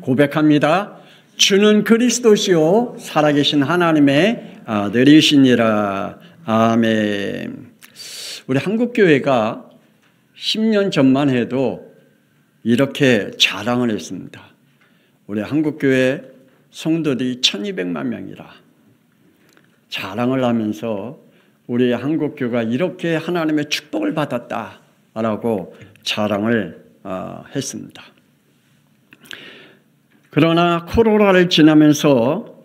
고백합니다. 주는 그리스도시요 살아계신 하나님의 아들이시니라. 아멘. 우리 한국교회가 10년 전만 해도 이렇게 자랑을 했습니다. 우리 한국교회 성도들이 1200만 명이라 자랑을 하면서 우리 한국교회가 이렇게 하나님의 축복을 받았다라고 자랑을 했습니다. 그러나 코로나를 지나면서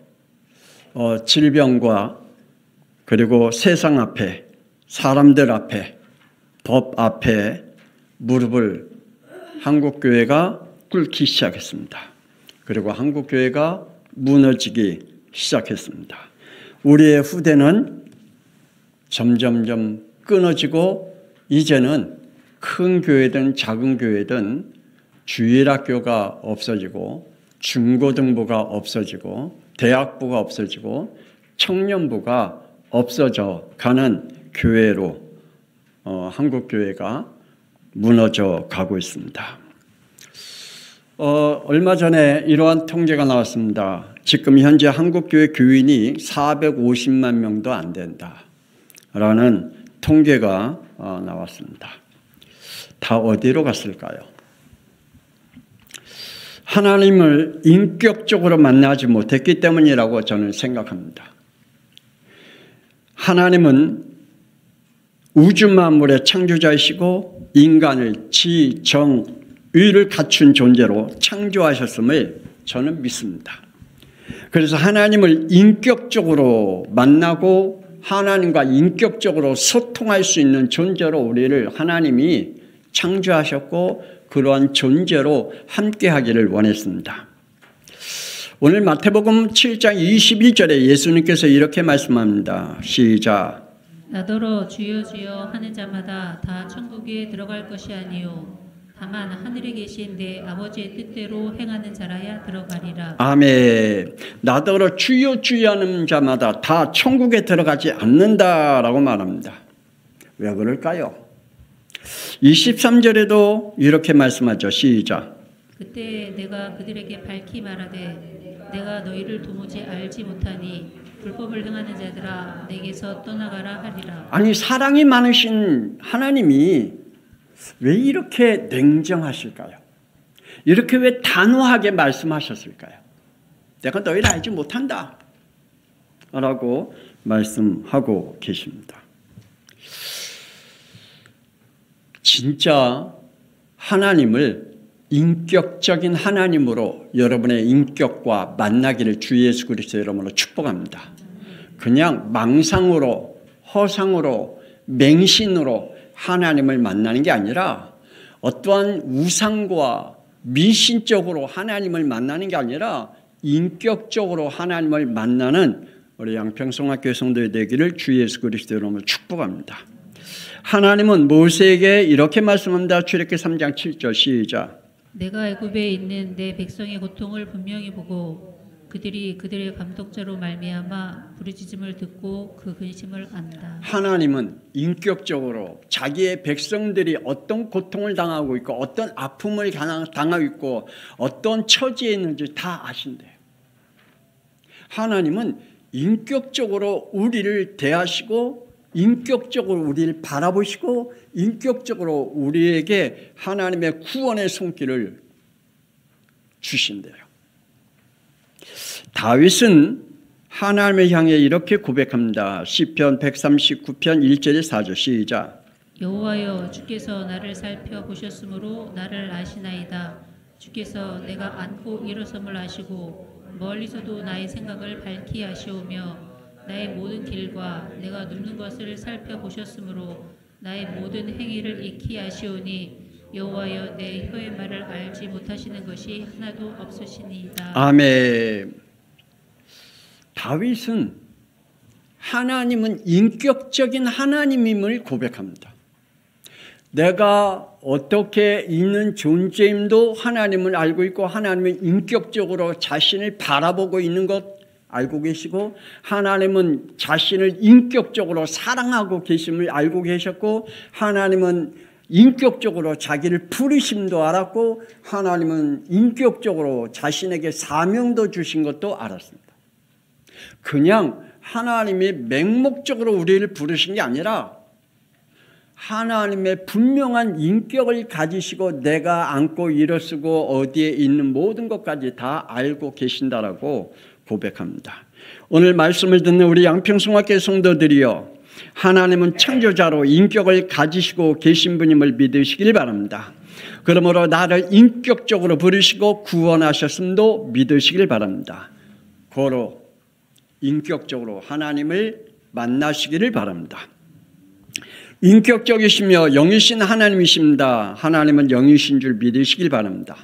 질병과 그리고 세상 앞에, 사람들 앞에, 법 앞에 무릎을 한국교회가 꿇기 시작했습니다. 그리고 한국교회가 무너지기 시작했습니다. 우리의 후대는 점점점 끊어지고 이제는 큰 교회든 작은 교회든 주일학교가 없어지고 중고등부가 없어지고 대학부가 없어지고 청년부가 없어져 가는 교회로 한국교회가 무너져 가고 있습니다. 얼마 전에 이러한 통계가 나왔습니다. 지금 현재 한국교회 교인이 450만 명도 안 된다라는 통계가 나왔습니다. 다 어디로 갔을까요? 하나님을 인격적으로 만나지 못했기 때문이라고 저는 생각합니다. 하나님은 우주 만물의 창조자이시고 인간을 지, 정, 의를 갖춘 존재로 창조하셨음을 저는 믿습니다. 그래서 하나님을 인격적으로 만나고 하나님과 인격적으로 소통할 수 있는 존재로 우리를 하나님이 창조하셨고 그러한 존재로 함께하기를 원했습니다. 오늘 마태복음 7장 22절에 예수님께서 이렇게 말씀합니다. 시작. 나더러 주여 주여 하는 자마다 다 천국에 들어갈 것이 아니요 다만 하늘에 계신 내 아버지의 뜻대로 행하는 자라야 들어가리라. 아멘. 나더러 주여 주여 하는 자마다 다 천국에 들어가지 않는다라고 말합니다. 왜 그럴까요? 23절에도 이렇게 말씀하죠. 시작. 그때 내가 그들에게 밝히 말하되 내가 너희를 도무지 알지 못하니 불법을 행하는 자들아 내게서 떠나가라 하리라. 아니 사랑이 많으신 하나님이 왜 이렇게 냉정하실까요? 이렇게 왜 단호하게 말씀하셨을까요? 내가 너희를 알지 못한다 라고 말씀하고 계십니다. 진짜 하나님을 인격적인 하나님으로 여러분의 인격과 만나기를 주 예수 그리스도 이름으로 축복합니다. 그냥 망상으로 허상으로 맹신으로 하나님을 만나는 게 아니라 어떠한 우상과 미신적으로 하나님을 만나는 게 아니라 인격적으로 하나님을 만나는 우리 양평성학교회 성도의 되기를 주 예수 그리스도 이름으로 축복합니다. 하나님은 모세에게 이렇게 말씀합니다. 출애굽기 3장 7절 시작. 내가 애굽에 있는 내 백성의 고통을 분명히 보고 그들이 그들의 감독자로 말미암아 부르짖음을 듣고 그 근심을 안다. 하나님은 인격적으로 자기의 백성들이 어떤 고통을 당하고 있고 어떤 아픔을 당하고 있고 어떤 처지에 있는지 다 아신대요. 하나님은 인격적으로 우리를 대하시고 인격적으로 우리를 바라보시고 인격적으로 우리에게 하나님의 구원의 손길을 주신대요. 다윗은 하나님을 향해 이렇게 고백합니다. 시편 139편 1절에 4절 시작. 여호와여 주께서 나를 살펴보셨으므로 나를 아시나이다. 주께서 내가 앉고 일어섬을 아시고 멀리서도 나의 생각을 밝히 아시오며 나의 모든 길과 내가 눕는 것을 살펴보셨으므로 나의 모든 행위를 익히 아시오니 여호와여 내 혀의 말을 알지 못하시는 것이 하나도 없으시니이다. 아멘. 다윗은 하나님은 인격적인 하나님임을 고백합니다. 내가 어떻게 있는 존재임도 하나님을 알고 있고 하나님은 인격적으로 자신을 바라보고 있는 것 알고 계시고 하나님은 자신을 인격적으로 사랑하고 계심을 알고 계셨고 하나님은 인격적으로 자기를 부르심도 알았고 하나님은 인격적으로 자신에게 사명도 주신 것도 알았습니다. 그냥 하나님이 맹목적으로 우리를 부르신 게 아니라 하나님의 분명한 인격을 가지시고 내가 안고 일어서고 어디에 있는 모든 것까지 다 알고 계신다라고 고백합니다. 오늘 말씀을 듣는 우리 양평성학교 성도들이여, 하나님은 창조자로 인격을 가지시고 계신 분임을 믿으시길 바랍니다. 그러므로 나를 인격적으로 부르시고 구원하셨음도 믿으시길 바랍니다. 고로 인격적으로 하나님을 만나시기를 바랍니다. 인격적이시며 영이신 하나님이십니다. 하나님은 영이신 줄 믿으시길 바랍니다.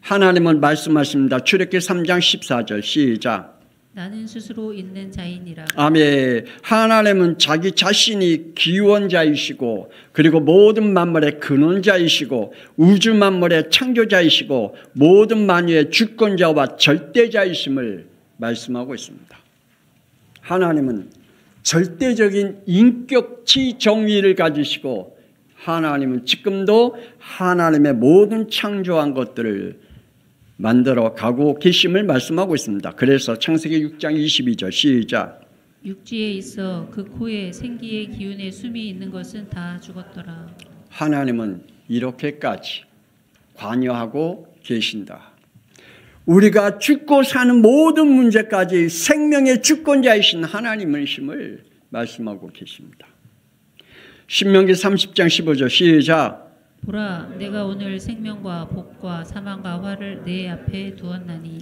하나님은 말씀하십니다. 출애굽기 3장 14절 시작. 나는 스스로 있는 자이니라. 아멘. 하나님은 자기 자신이 기원자이시고 그리고 모든 만물의 근원자이시고 우주 만물의 창조자이시고 모든 만유의 주권자와 절대자이심을 말씀하고 있습니다. 하나님은 절대적인 인격치 정의를 가지시고 하나님은 지금도 하나님의 모든 창조한 것들을 만들어 가고 계심을 말씀하고 있습니다. 그래서 창세기 6장 22절 시작. 육지에 있어 그 코에 생기의 기운의 숨이 있는 것은 다 죽었더라. 하나님은 이렇게까지 관여하고 계신다. 우리가 죽고 사는 모든 문제까지 생명의 주권자이신 하나님이심을 말씀하고 계십니다. 신명기 30장 15절 시작. 보라, 내가 오늘 생명과 복과 사망과 화를 내 앞에 두었나니.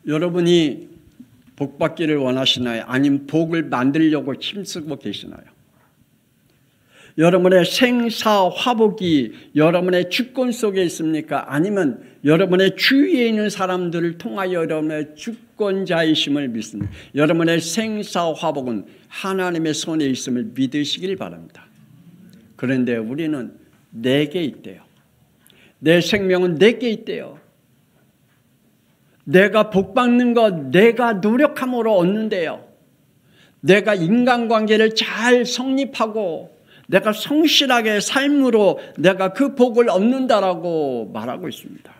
여러분이 복 받기를 원하시나요? 아니면 복을 만들려고 힘쓰고 계시나요? 여러분의 생사화복이 여러분의 주권 속에 있습니까? 아니면 여러분의 주위에 있는 사람들을 통하여 여러분의 주권자이심을 믿습니다. 여러분의 생사화복은 하나님의 손에 있음을 믿으시길 바랍니다. 그런데 우리는 내게 있대요. 내 생명은 내게 있대요. 내가 복받는 것 내가 노력함으로 얻는데요. 내가 인간관계를 잘 성립하고 내가 성실하게 삶으로 내가 그 복을 얻는다라고 말하고 있습니다.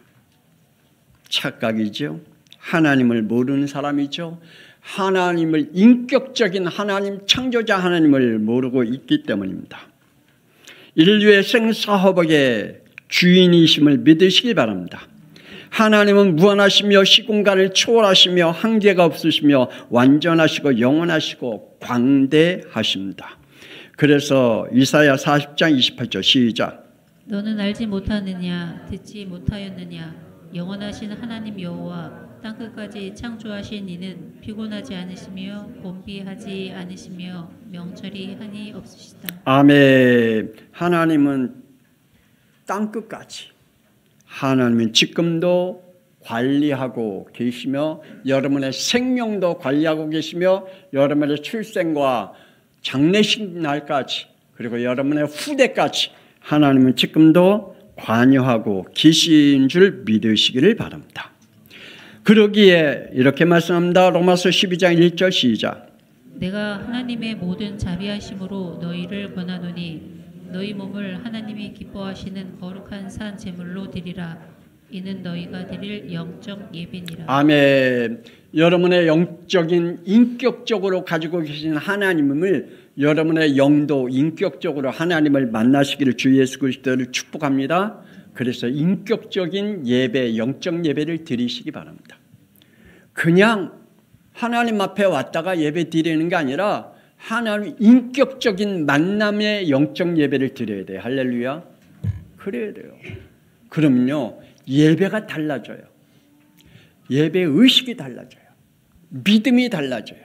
착각이죠. 하나님을 모르는 사람이죠. 하나님을 인격적인 하나님 창조자 하나님을 모르고 있기 때문입니다. 인류의 생사화복의 주인이심을 믿으시기 바랍니다. 하나님은 무한하시며 시공간을 초월하시며 한계가 없으시며 완전하시고 영원하시고 광대하십니다. 그래서 이사야 40장 28절 시작. 너는 알지 못하느냐 듣지 못하였느냐 영원하신 하나님 여호와 땅끝까지 창조하신 이는 피곤하지 않으시며 곤비하지 않으시며 명철이 한이 없으시다. 아멘. 하나님은 땅끝까지 하나님은 지금도 관리하고 계시며 여러분의 생명도 관리하고 계시며 여러분의 출생과 장례식 날까지 그리고 여러분의 후대까지 하나님은 지금도 관여하고 계신 줄 믿으시기를 바랍니다. 그러기에 이렇게 말씀합니다. 로마서 12장 1절 시작. 내가 하나님의 모든 자비하심으로 너희를 권하노니 너희 몸을 하나님이 기뻐하시는 거룩한 산 제물로 드리라. 이는 너희가 드릴 영적 예배니라. 아멘. 여러분의 영적인 인격적으로 가지고 계신 하나님을 여러분의 영도 인격적으로 하나님을 만나시기를 주 예수 그리스도를 축복합니다. 그래서 인격적인 예배, 영적 예배를 드리시기 바랍니다. 그냥 하나님 앞에 왔다가 예배 드리는 게 아니라 하나님 인격적인 만남의 영적 예배를 드려야 돼요. 할렐루야. 그래야 돼요. 그럼요. 예배가 달라져요. 예배 의식이 달라져요. 믿음이 달라져요.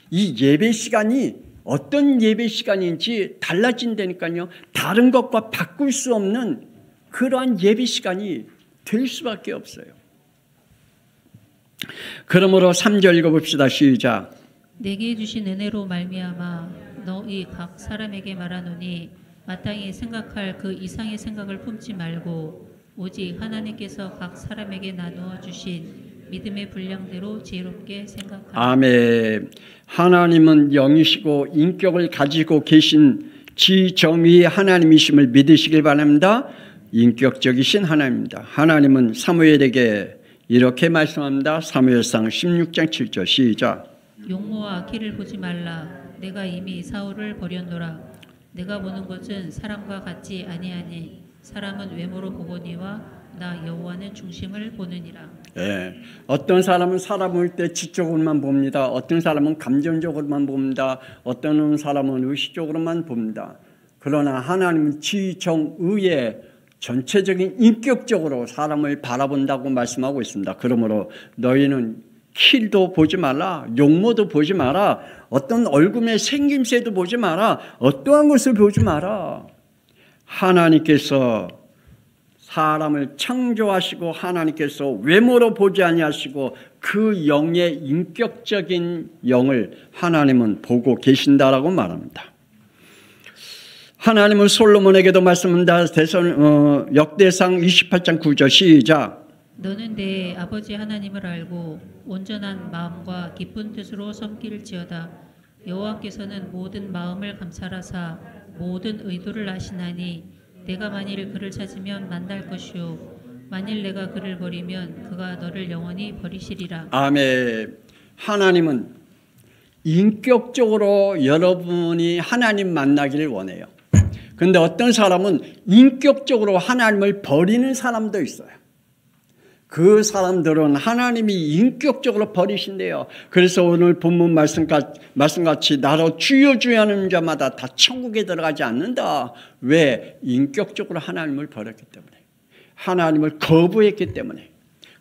이 예배 시간이 어떤 예배 시간인지 달라진다니까요. 다른 것과 바꿀 수 없는 그러한 예배 시간이 될 수밖에 없어요. 그러므로 3절 읽어봅시다. 시작. 내게 주신 은혜로 말미암아 너희 각 사람에게 말하노니 마땅히 생각할 그 이상의 생각을 품지 말고 오직 하나님께서 각 사람에게 나누어 주신 믿음의 분량대로 지혜롭게 생각하라. 아멘. 하나님은 영이시고 인격을 가지고 계신 지정의 하나님이심을 믿으시길 바랍니다. 인격적이신 하나님입니다. 하나님은 사무엘에게 이렇게 말씀합니다. 사무엘상 16장 7절 시작. 용모와 악기를 보지 말라. 내가 이미 사울을 버렸노라. 내가 보는 것은 사람과 같지 아니하니 사람은 외모로 보거니와 나 여호와는 중심을 보느니라. 예, 어떤 사람은 사람 볼 때 지적으로만 봅니다. 어떤 사람은 감정적으로만 봅니다. 어떤 사람은 의식적으로만 봅니다. 그러나 하나님은 지정의의 전체적인 인격적으로 사람을 바라본다고 말씀하고 있습니다. 그러므로 너희는 키도 보지 마라, 용모도 보지 마라, 어떤 얼굴의 생김새도 보지 마라, 어떠한 것을 보지 마라. 하나님께서 사람을 창조하시고 하나님께서 외모로 보지 아니하시고 그 영의 인격적인 영을 하나님은 보고 계신다라고 말합니다. 하나님은 솔로몬에게도 말씀합니다. 역대상 28장 9절 시작. 너는 내 아버지 하나님을 알고 온전한 마음과 기쁜 뜻으로 섬길지어다. 여호와께서는 모든 마음을 감찰하사 모든 의도를 아시나니 내가 만일 그를 찾으면 만날 것이요 만일 내가 그를 버리면 그가 너를 영원히 버리시리라. 아멘. 하나님은 인격적으로 여러분이 하나님 만나기를 원해요. 그런데 어떤 사람은 인격적으로 하나님을 버리는 사람도 있어요. 그 사람들은 하나님이 인격적으로 버리신대요. 그래서 오늘 본문 말씀같이 나로 주여 주여 하는 자마다 다 천국에 들어가지 않는다. 왜? 인격적으로 하나님을 버렸기 때문에, 하나님을 거부했기 때문에.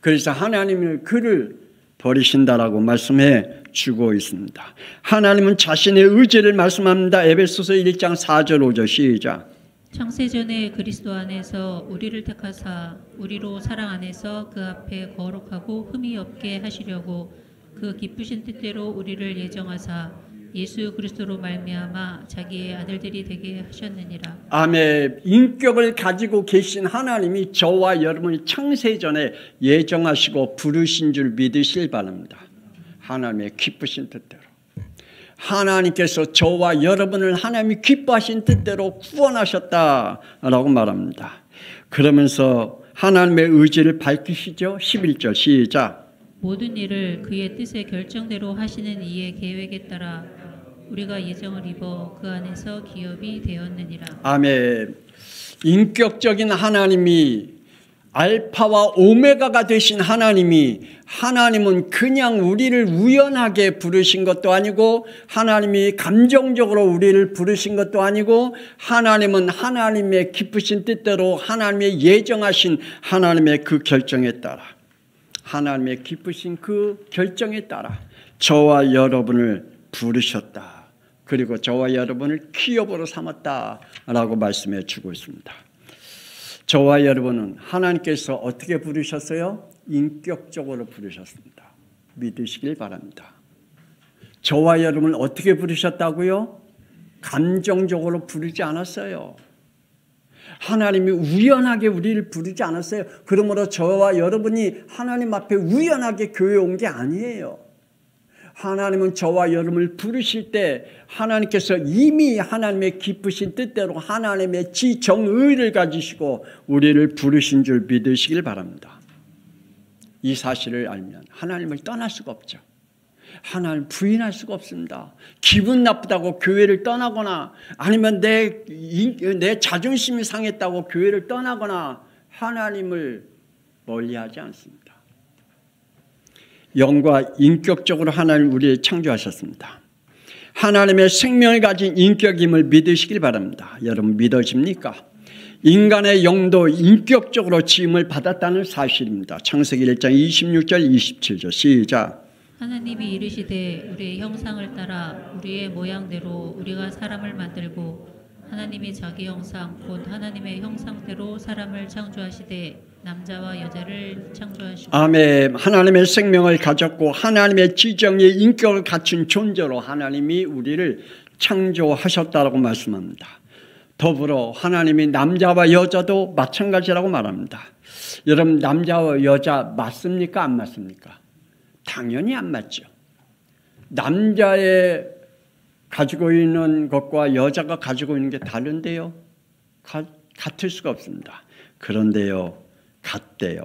그래서 하나님은 그를 버리신다라고 말씀해 주고 있습니다. 하나님은 자신의 의지를 말씀합니다. 에베소서 1장 4절 5절 시작. 창세전에 그리스도 안에서 우리를 택하사 우리로 사랑 안에서 그 앞에 거룩하고 흠이 없게 하시려고 그 기쁘신 뜻대로 우리를 예정하사 예수 그리스도로 말미암아 자기의 아들들이 되게 하셨느니라. 아멘. 인격을 가지고 계신 하나님이 저와 여러분이 창세전에 예정하시고 부르신 줄 믿으실 바랍니다. 하나님의 기쁘신 뜻대로. 하나님께서 저와 여러분을 하나님이 기뻐하신 뜻대로 구원하셨다라고 말합니다. 그러면서 하나님의 의지를 밝히시죠. 11절 시작. 모든 일을 그의 뜻의 결정대로 하시는 이의 계획에 따라 우리가 예정을 입어 그 안에서 기업이 되었느니라. 아멘. 인격적인 하나님이 알파와 오메가가 되신 하나님은 그냥 우리를 우연하게 부르신 것도 아니고 하나님이 감정적으로 우리를 부르신 것도 아니고 하나님은 하나님의 기쁘신 뜻대로 하나님의 예정하신 하나님의 그 결정에 따라 하나님의 기쁘신 그 결정에 따라 저와 여러분을 부르셨다. 그리고 저와 여러분을 기업으로 삼았다라고 말씀해 주고 있습니다. 저와 여러분은 하나님께서 어떻게 부르셨어요? 인격적으로 부르셨습니다. 믿으시길 바랍니다. 저와 여러분을 어떻게 부르셨다고요? 감정적으로 부르지 않았어요. 하나님이 우연하게 우리를 부르지 않았어요. 그러므로 저와 여러분이 하나님 앞에 우연하게 교회에 온 게 아니에요. 하나님은 저와 여러분을 부르실 때 하나님께서 이미 하나님의 기쁘신 뜻대로 하나님의 지정의를 가지시고 우리를 부르신 줄 믿으시길 바랍니다. 이 사실을 알면 하나님을 떠날 수가 없죠. 하나님을 부인할 수가 없습니다. 기분 나쁘다고 교회를 떠나거나 아니면 내 자존심이 상했다고 교회를 떠나거나 하나님을 멀리하지 않습니다. 영과 인격적으로 하나님 우리를 창조하셨습니다. 하나님의 생명을 가진 인격임을 믿으시길 바랍니다. 여러분 믿어집니까? 인간의 영도 인격적으로 지음을 받았다는 사실입니다. 창세기 1장 26절 27절 시작. 하나님이 이르시되 우리의 형상을 따라 우리의 모양대로 우리가 사람을 만들고 하나님이 자기 형상 곧 하나님의 형상대로 사람을 창조하시되 남자와 여자를 창조하시고. 아멘. 하나님의 생명을 가졌고 하나님의 지정의 인격을 갖춘 존재로 하나님이 우리를 창조하셨다라고 말씀합니다. 더불어 하나님이 남자와 여자도 마찬가지라고 말합니다. 여러분 남자와 여자 맞습니까? 안 맞습니까? 당연히 안 맞죠. 남자의 가지고 있는 것과 여자가 가지고 있는 게 다른데요. 같을 수가 없습니다. 그런데요, 같대요.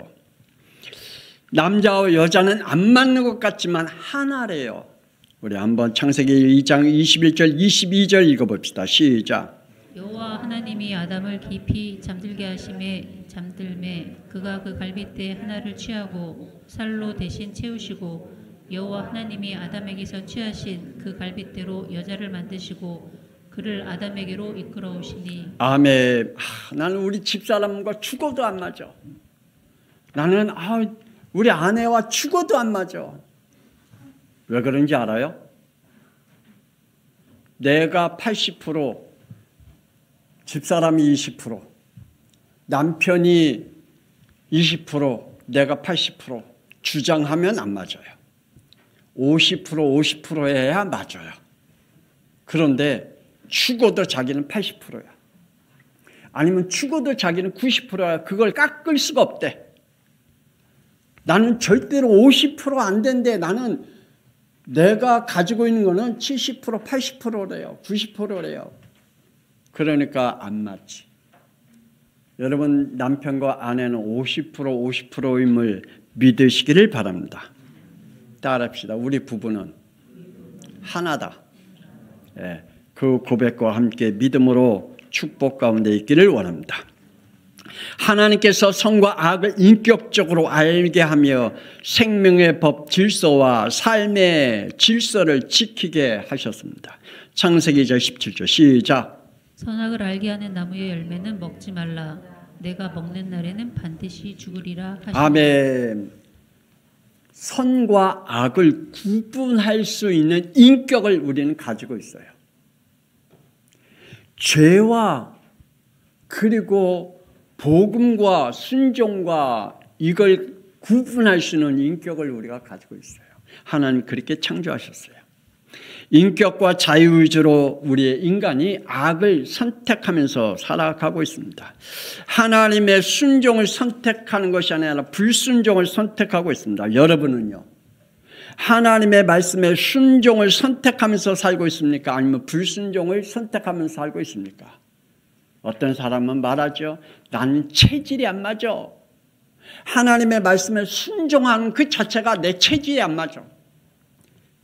남자와 여자는 안 맞는 것 같지만 하나래요. 우리 한번 창세기 2장 21절 22절 읽어봅시다. 시작. 여호와 하나님이 아담을 깊이 잠들게 하심에 잠들매 그가 그 갈빗대 하나를 취하고 살로 대신 채우시고 여호와 하나님이 아담에게서 취하신 그 갈빗대로 여자를 만드시고 그를 아담에게로 이끌어오시니. 아멘. 나는 우리 집사람과 죽어도 안 맞아. 나는 우리 아내와 죽어도 안 맞아. 왜 그런지 알아요? 내가 80%, 집사람이 20%, 남편이 20%, 내가 80% 주장하면 안 맞아요. 50% 해야 맞아요. 그런데 죽어도 자기는 80%야. 아니면 죽어도 자기는 90%야. 그걸 깎을 수가 없대. 나는 절대로 50% 안 된대. 나는 내가 가지고 있는 거는 70%, 80%래요. 90%래요. 그러니까 안 맞지. 여러분 남편과 아내는 50%, 50%임을 믿으시기를 바랍니다. 따라합시다. 우리 부부는 하나다. 그 고백과 함께 믿음으로 축복 가운데 있기를 원합니다. 하나님께서 선과 악을 인격적으로 알게 하며 생명의 법 질서와 삶의 질서를 지키게 하셨습니다. 창세기 2장 17절 시작. 선악을 알게 하는 나무의 열매는 먹지 말라. 내가 먹는 날에는 반드시 죽으리라 하시니. 아멘. 선과 악을 구분할 수 있는 인격을 우리는 가지고 있어요. 죄와 그리고 복음과 순종과 이걸 구분할 수 있는 인격을 우리가 가지고 있어요. 하나님 그렇게 창조하셨어요. 인격과 자유의지로 우리의 인간이 악을 선택하면서 살아가고 있습니다. 하나님의 순종을 선택하는 것이 아니라 불순종을 선택하고 있습니다. 여러분은요, 하나님의 말씀에 순종을 선택하면서 살고 있습니까? 아니면 불순종을 선택하면서 살고 있습니까? 어떤 사람은 말하죠. 나는 체질이 안 맞아. 하나님의 말씀에 순종하는 그 자체가 내 체질이 안 맞아.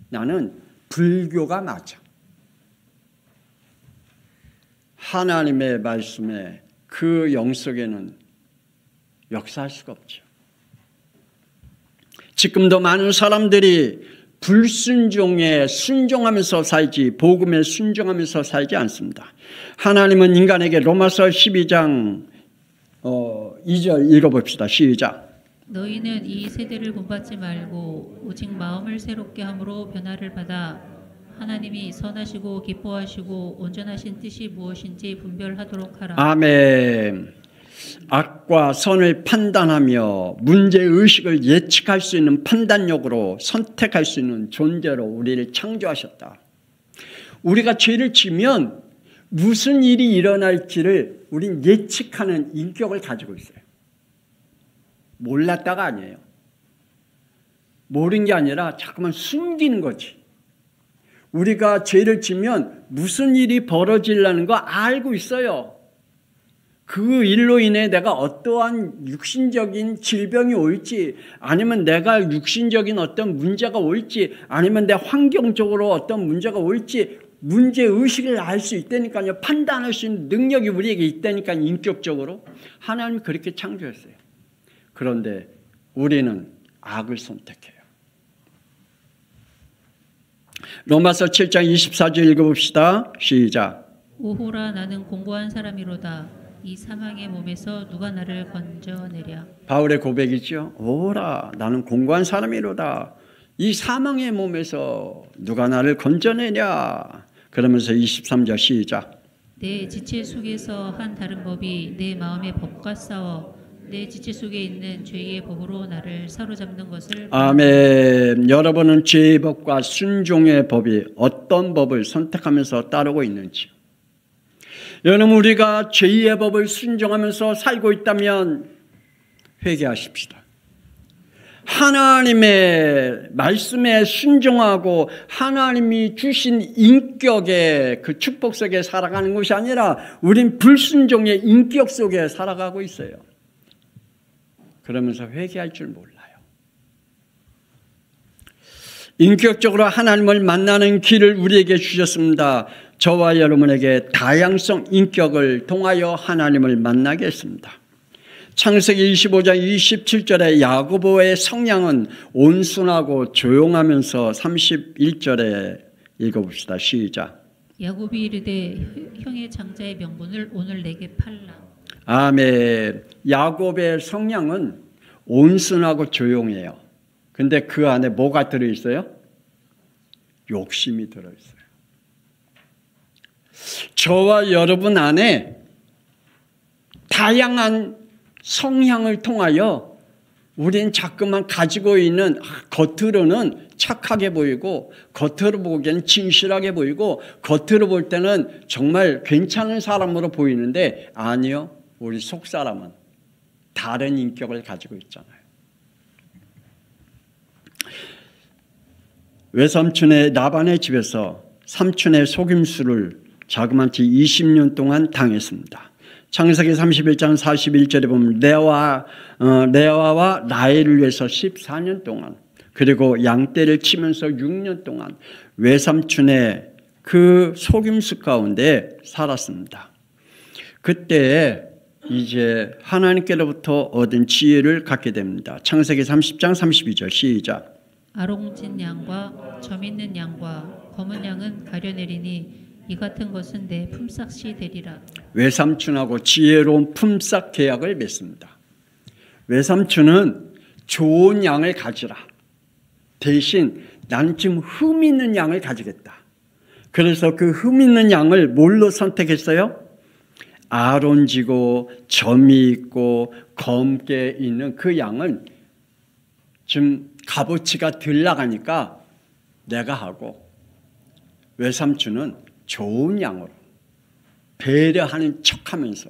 나는 불교가 맞아. 하나님의 말씀에 그 영속에는 역사할 수가 없죠. 지금도 많은 사람들이 불순종에 순종하면서 살지 복음에 순종하면서 살지 않습니다. 하나님은 인간에게 로마서 12장 2절 읽어봅시다. 시작. 너희는 이 세대를 본받지 말고 오직 마음을 새롭게 함으로 변화를 받아 하나님이 선하시고 기뻐하시고 온전하신 뜻이 무엇인지 분별하도록 하라. 아멘. 악과 선을 판단하며 문제의식을 예측할 수 있는 판단력으로 선택할 수 있는 존재로 우리를 창조하셨다. 우리가 죄를 지면 무슨 일이 일어날지를 우린 예측하는 인격을 가지고 있어요. 몰랐다가 아니에요. 모르는 게 아니라 자꾸만 숨기는 거지. 우리가 죄를 지면 무슨 일이 벌어지려는 거 알고 있어요. 그 일로 인해 내가 어떠한 육신적인 질병이 올지, 아니면 내가 육신적인 어떤 문제가 올지, 아니면 내 환경적으로 어떤 문제가 올지 문제의식을 알 수 있다니까요. 판단할 수 있는 능력이 우리에게 있다니까요. 인격적으로. 하나님이 그렇게 창조했어요. 그런데 우리는 악을 선택해요. 로마서 7장 24절 읽어봅시다. 시작. 오호라 나는 공고한 사람이로다. 이 사망의 몸에서 누가 나를 건져내랴. 바울의 고백이죠. 오호라 나는 공고한 사람이로다. 이 사망의 몸에서 누가 나를 건져내냐. 그러면서 23절 시작. 내 지체 속에서 한 다른 법이 내 마음의 법과 싸워 내 지체 속에 있는 죄의 법으로 나를 사로잡는 것을. 아멘. 여러분은 죄의 법과 순종의 법이 어떤 법을 선택하면서 따르고 있는지. 여러분 우리가 죄의 법을 순종하면서 살고 있다면 회개하십시다. 하나님의 말씀에 순종하고 하나님이 주신 인격의 그 축복 속에 살아가는 것이 아니라 우린 불순종의 인격 속에 살아가고 있어요. 그러면서 회개할 줄 몰라요. 인격적으로 하나님을 만나는 길을 우리에게 주셨습니다. 저와 여러분에게 다양성 인격을 통하여 하나님을 만나게 했습니다. 창세기 25장 27절에 야고보의 성향은 온순하고 조용하면서 31절에 읽어봅시다. 시작. 야곱이 이르되 형의 장자의 명분을 오늘 내게 팔라. 아멘. 야곱의 성향은 온순하고 조용해요. 근데 그 안에 뭐가 들어있어요? 욕심이 들어있어요. 저와 여러분 안에 다양한 성향을 통하여 우리는 자꾸만 가지고 있는 겉으로는 착하게 보이고 겉으로 보기에는 진실하게 보이고 겉으로 볼 때는 정말 괜찮은 사람으로 보이는데 아니요. 우리 속 사람은 다른 인격을 가지고 있잖아요. 외삼촌의 나반의 집에서 삼촌의 속임수를 자그마치 20년 동안 당했습니다. 창세기 31장 41절에 보면 레아와 라헬을 위해서 14년 동안 그리고 양떼를 치면서 6년 동안 외삼촌의 그 속임수 가운데 살았습니다. 그때 이제 하나님께로부터 얻은 지혜를 갖게 됩니다. 창세기 30장 32절 시작. 아롱진 양과 점 있는 양과 검은 양은 가려내리니 이 같은 것은 내 품삯이 되리라. 외삼촌하고 지혜로운 품삯 계약을 맺습니다. 외삼촌은 좋은 양을 가지라. 대신 나는 지금 흠 있는 양을 가지겠다. 그래서 그 흠 있는 양을 뭘로 선택했어요? 아론지고 점이 있고 검게 있는 그 양은 지금 값어치가 덜 나가니까 내가 하고 외삼촌은 좋은 양으로 배려하는 척하면서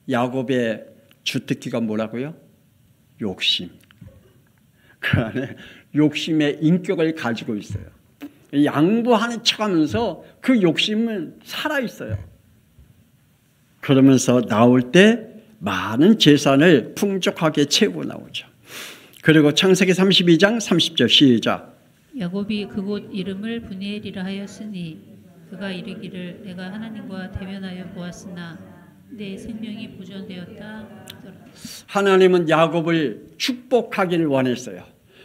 야곱의 주특기가 뭐라고요? 욕심. 그 안에 욕심의 인격을 가지고 있어요. 양보하는 척하면서 그 욕심은 살아있어요. 그러면서 나올 때 많은 재산을 풍족하게 채우고 나오죠. 그리고 창세기 32장 30절 시작. 야곱이 그곳 이름을 브니엘이라 하였으니 그가 이르기를 내가 하나님과 대면하여 보았으나 내 생명이 보존되었다. 하나님은 야곱을 축복하기를 원했어요.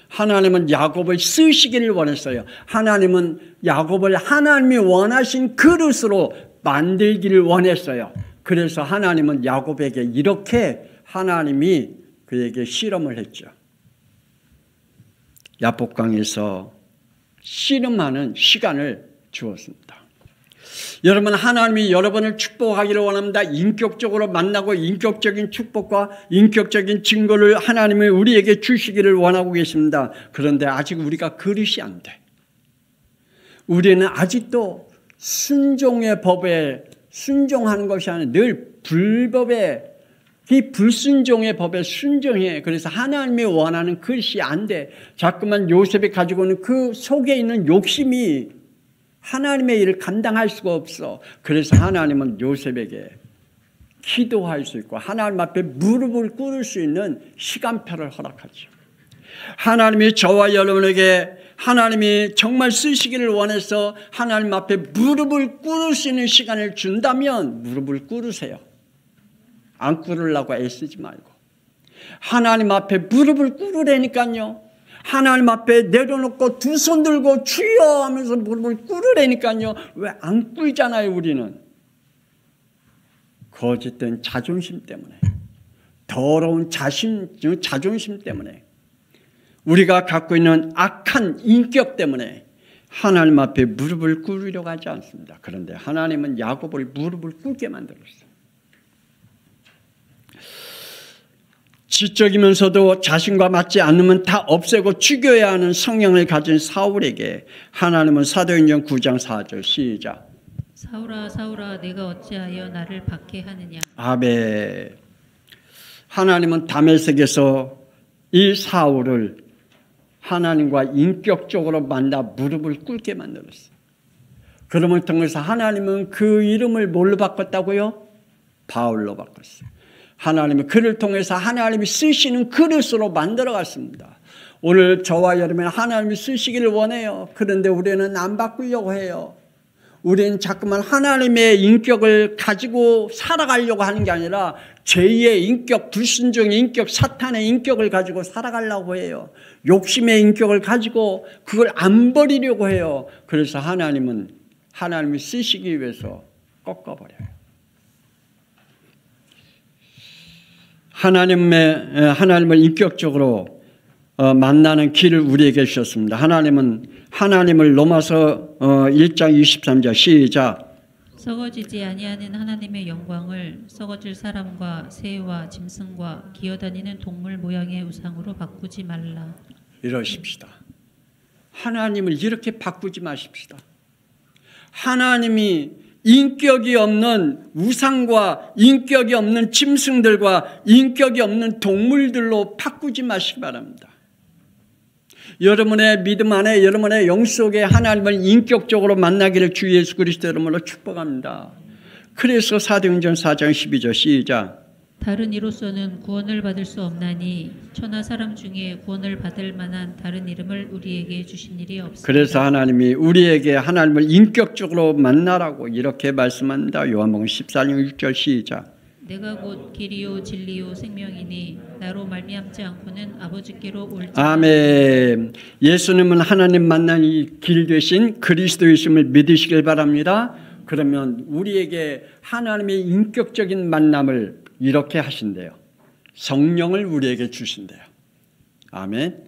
하나님은 야곱을 쓰시기를 원했어요. 하나님은 야곱을 하나님이 원하신 그릇으로 만들기를 원했어요. 그래서 하나님은 야곱에게 이렇게 하나님이 그에게 실험을 했죠. 야복강에서 씨름하는 시간을 주었습니다. 여러분, 하나님이 여러분을 축복하기를 원합니다. 인격적으로 만나고 인격적인 축복과 인격적인 증거를 하나님이 우리에게 주시기를 원하고 계십니다. 그런데 아직 우리가 그릇이 안 돼. 우리는 아직도 순종의 법에 순종하는 것이 아니라 늘 불법에 이 불순종의 법에 순종해. 그래서 하나님이 원하는 그릇이 안 돼. 자꾸만 요셉이 가지고 있는 그 속에 있는 욕심이 하나님의 일을 감당할 수가 없어. 그래서 하나님은 요셉에게 기도할 수 있고 하나님 앞에 무릎을 꿇을 수 있는 시간표를 허락하죠. 하나님이 저와 여러분에게 하나님이 정말 쓰시기를 원해서 하나님 앞에 무릎을 꿇을 수 있는 시간을 준다면 무릎을 꿇으세요. 안 꿇으려고 애쓰지 말고 하나님 앞에 무릎을 꿇으라니까요. 하나님 앞에 내려놓고 두 손 들고 주여 하면서 무릎을 꿇으라니까요. 왜 안 꿇잖아요. 우리는 거짓된 자존심 때문에, 더러운 자존심 때문에, 우리가 갖고 있는 악한 인격 때문에 하나님 앞에 무릎을 꿇으려고 하지 않습니다. 그런데 하나님은 야곱을 무릎을 꿇게 만들었어요. 지적이면서도 자신과 맞지 않으면 다 없애고 죽여야 하는 성향을 가진 사울에게 하나님은 사도행전 9장 4절 시작. 사울아 사울아 내가 어찌하여 나를 박해하느냐. 아멘. 하나님은 다메섹에서 이 사울을 하나님과 인격적으로 만나 무릎을 꿇게 만들었어요. 그러면 통해서 하나님은 그 이름을 뭘로 바꿨다고요? 바울로 바꿨어요. 하나님은 그를 통해서 하나님이 쓰시는 그릇으로 만들어갔습니다. 오늘 저와 여러분 하나님이 쓰시기를 원해요. 그런데 우리는 안 바꾸려고 해요. 우리는 자꾸만 하나님의 인격을 가지고 살아가려고 하는 게 아니라 제2의 인격, 불순종의 인격, 사탄의 인격을 가지고 살아가려고 해요. 욕심의 인격을 가지고 그걸 안 버리려고 해요. 그래서 하나님이 쓰시기 위해서 꺾어버려요. 하나님을 인격적으로 만나는 길을 우리에게 주셨습니다. 하나님을 로마서 1장 23절 시작. 썩어지지 아니하는 하나님의 영광을 썩어질 사람과 새와 짐승과 기어다니는 동물 모양의 우상으로 바꾸지 말라. 이러십시다. 하나님을 이렇게 바꾸지 마십시다. 하나님이 인격이 없는 우상과 인격이 없는 짐승들과 인격이 없는 동물들로 바꾸지 마시기 바랍니다. 여러분의 믿음 안에 여러분의 영 속에 하나님을 인격적으로 만나기를 주 예수 그리스도 이름으로 축복합니다. 그래서 사도행전 4장 12절 시작. 다른 이로서는 구원을 받을 수 없나니 천하 사람 중에 구원을 받을 만한 다른 이름을 우리에게 주신 일이 없습니다. 그래서 하나님이 우리에게 하나님을 인격적으로 만나라고 이렇게 말씀합니다. 요한복음 14장 6절 시작. 내가 곧 길이요 진리요 생명이니 나로 말미암지 않고는 아버지께로 올지. 아멘. 예수님은 하나님 만나는 길 되신 그리스도이심을 믿으시길 바랍니다. 그러면 우리에게 하나님의 인격적인 만남을 이렇게 하신대요. 성령을 우리에게 주신대요. 아멘.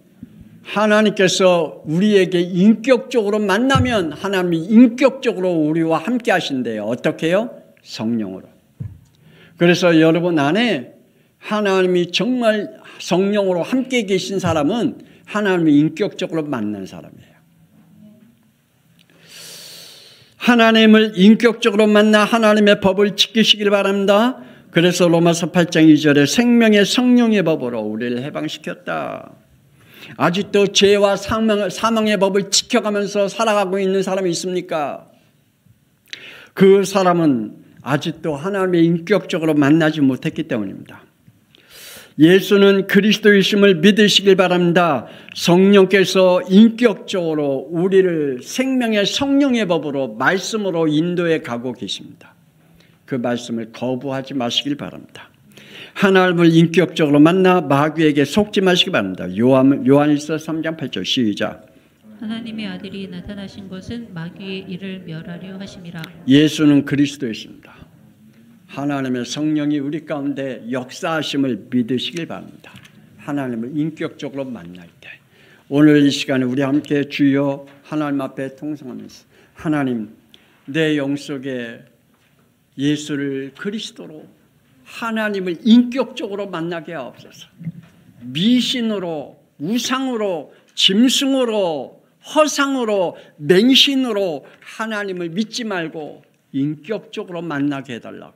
하나님께서 우리에게 인격적으로 만나면 하나님이 인격적으로 우리와 함께 하신대요. 어떻게 해요? 성령으로. 그래서 여러분 안에 하나님이 정말 성령으로 함께 계신 사람은 하나님이 인격적으로 만난 사람이에요. 하나님을 인격적으로 만나 하나님의 법을 지키시길 바랍니다. 그래서 로마서 8장 2절에 생명의 성령의 법으로 우리를 해방시켰다. 아직도 죄와 사망의 법을 지켜가면서 살아가고 있는 사람이 있습니까? 그 사람은 아직도 하나님의 인격적으로 만나지 못했기 때문입니다. 예수는 그리스도이심을 믿으시길 바랍니다. 성령께서 인격적으로 우리를 생명의 성령의 법으로 말씀으로 인도해 가고 계십니다. 그 말씀을 거부하지 마시길 바랍니다. 하나님을 인격적으로 만나 마귀에게 속지 마시기 바랍니다. 요한일서 3장 8절 시작. 하나님의 아들이 나타나신 것은 마귀의 일을 멸하려 하심이라. 예수는 그리스도이십니다. 하나님의 성령이 우리 가운데 역사하심을 믿으시길 바랍니다. 하나님을 인격적으로 만날 때 오늘 이 시간에 우리 함께 주여 하나님 앞에 통성하면서 하나님 내 영 속에 예수를 그리스도로 하나님을 인격적으로 만나게 하옵소서. 미신으로 우상으로 짐승으로 허상으로 맹신으로 하나님을 믿지 말고 인격적으로 만나게 해달라고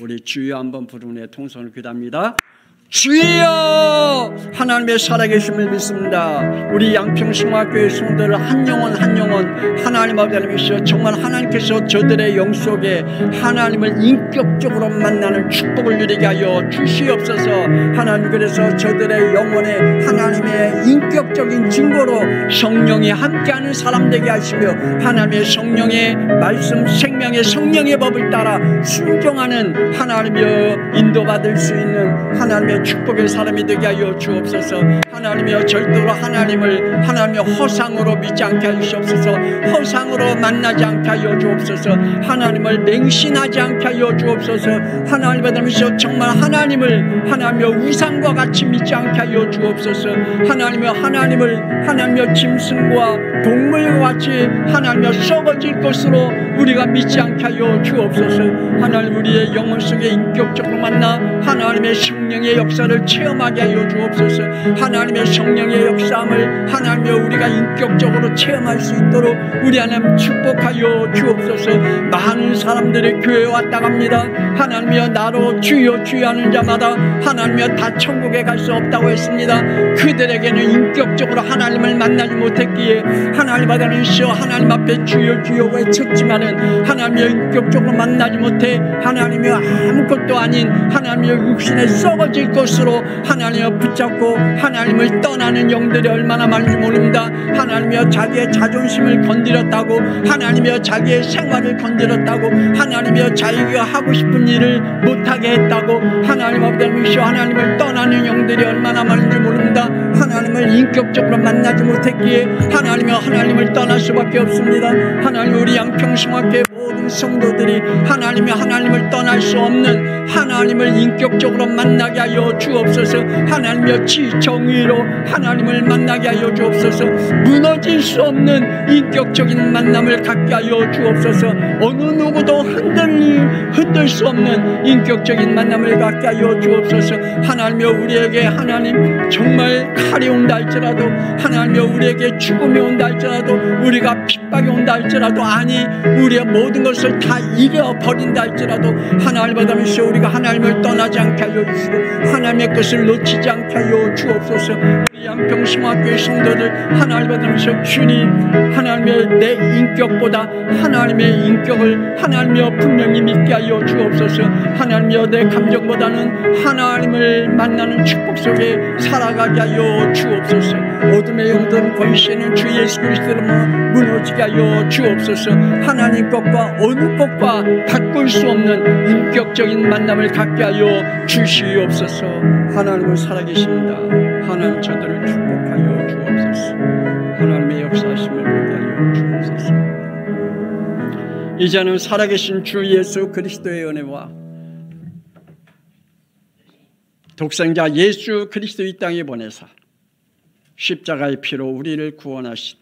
우리 주여 한번 부르는 통성을 기도합니다. 주여 하나님의 살아계심을 믿습니다. 우리 양평성화교회 성도들 한 영혼 하나님 아버지께서 정말 하나님께서 저들의 영 속에 하나님을 인격적으로 만나는 축복을 누리게 하여 주시옵소서. 하나님 그래서 저들의 영혼에 하나님의 인격적인 증거로 성령이 함께하는 사람 되게 하시며 하나님의 성령의 말씀 생명의 성령의 법을 따라 순종하는 하나님의 인도받을 수 있는 하나님의 축복의 사람이 되게 하여 주옵소서. 하나님이여 절대로 하나님의 허상으로 믿지 않게 하여 주옵소서. 허상으로 만나지 않게 하여 주옵소서. 하나님을 맹신하지 않게 하여 주옵소서. 하나님의 닮으셔 정말 하나님의 우상과 같이 믿지 않게 하여 주옵소서. 하나님의 짐승과 동물과 같이 하나님의 썩어질 것으로 우리가 믿지 않게 하여 주옵소서. 하나님 우리의 영혼 속에 인격적으로 만나 하나님의 성령의 역사를 체험하게 하여 주옵소서. 하나님의 성령의 역사함을 하나님의 우리가 인격적으로 체험할 수 있도록 우리 하나님 축복하여 주옵소서. 많은 사람들이 교회에 왔다 갑니다. 하나님이여 나로 주여 주여 하는 자마다 하나님이여 다 천국에 갈 수 없다고 했습니다. 그들에게는 인격적으로 하나님을 만나지 못했기에 하나님 아버지는 시여 하나님 앞에 주여 주여 외쳤지만은 하나님이여 인격적으로 만나지 못해 하나님이여 아무것도 아닌 하나님이여 육신에 썩어질 것으로 하나님이여 붙잡고 하나님을 떠나는 영들이 얼마나 많은지 모릅니다. 하나님이여 자기의 자존심을 건드렸다고, 하나님이여 자기의 생활을 건드렸다고, 하나님이여 자기가 하고 싶은 일을 못하게 했다고, 하나님 아버지여 하나님을 떠나는 영들이 얼마나 많은지 모릅니다. 하나님을 인격적으로 만나지 못했기에 하나님이여 하나님을 떠날 수밖에 없습니다. 하나님 우리 양평성학교의 모든 성도들이 하나님을 떠날 수 없는 하나님을 인격적으로 만나게 하여 주옵소서. 하나님이여 정의로 하나님을 만나게 하여 주옵소서. 무너질 수 없는 인격적인 만남을 갖게 하여 주옵소서. 어느 누구도 흔들 수 없는 인격적인 만남을 갖게 하여 주옵소서. 하나님이여 우리에게 하나님 정말 칼이 온다 할지라도, 하나님이여 우리에게 죽음이 온다 할지라도, 우리가 핍박이 온다 할지라도, 아니 우리의 모든 것을 다 잃어버린다 할지라도 하나님 받으시오 우리가 하나님을 떠나지 않게 하여 주시고 하나님의 것을 놓치지 않게 하여 주옵소서. 우리 양평성학교의 성도들 하나님 받으시오 주님 하나님의 내 인격보다 하나님의 인격을 하나님이여 분명히 믿게 하여 주옵소서. 하나님이여 내 감정보다는 하나님을 만나는 축복 속에 살아가게 하여 주옵소서. 어둠의 영들은 권세는 주 예수 그리스도로 무너지게 하여 주옵소서. 하나님 것과 어느 것과 바꿀 수 없는 인격적인 만남을 갖게 하여 주시옵소서. 하나님은 살아계십니다. 하나님 저들을 축복하여 주옵소서. 하나님의 역사하심을 보게 하여 주옵소서. 이제는 살아계신 주 예수 그리스도의 은혜와 독생자 예수 그리스도 이 땅에 보내사 십자가의 피로 우리를 구원하신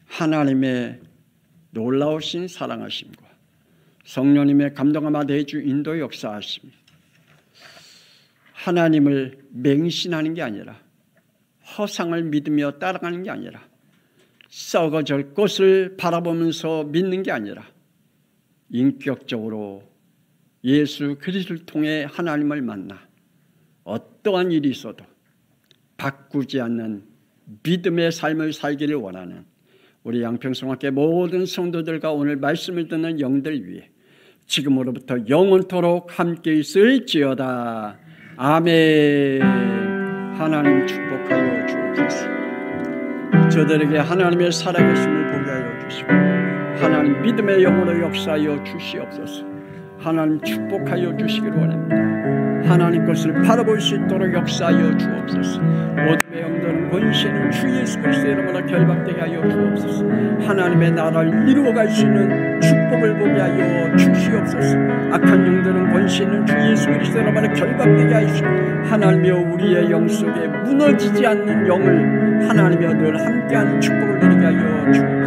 하나님의 놀라우신 사랑하심과 성령님의 감동함과 내주 인도 역사하심, 하나님을 맹신하는 게 아니라 허상을 믿으며 따라가는 게 아니라 썩어질 것을 바라보면서 믿는 게 아니라 인격적으로 예수 그리스도를 통해 하나님을 만나 어떠한 일이 있어도 바꾸지 않는 믿음의 삶을 살기를 원하는 우리 양평성학교 모든 성도들과 오늘 말씀을 듣는 영들 위해 지금으로부터 영원토록 함께 있을지어다. 아멘. 하나님 축복하여 주옵소서. 저들에게 하나님의 살아계심을 보게 하여 주시고 하나님 믿음의 영으로 역사하여 주시옵소서. 하나님 축복하여 주시기를 원합니다. 하나님 것을 바라볼 수 있도록 역사하여 주옵소서. 어둠의 영들은 권세는 주 예수 그리스도의 이름으로 결박되게 하여 주옵소서. 하나님의 나라를 이루어갈 수 있는 축복을 보게 하여 주시옵소서. 악한 영들은 권세는 주 예수 그리스도의 이름으로 결박되게 하시고 하나님이여 우리의 영 속에 무너지지 않는 영을 하나님이여 늘 함께하는 축복을 누리게 하여 주옵소서.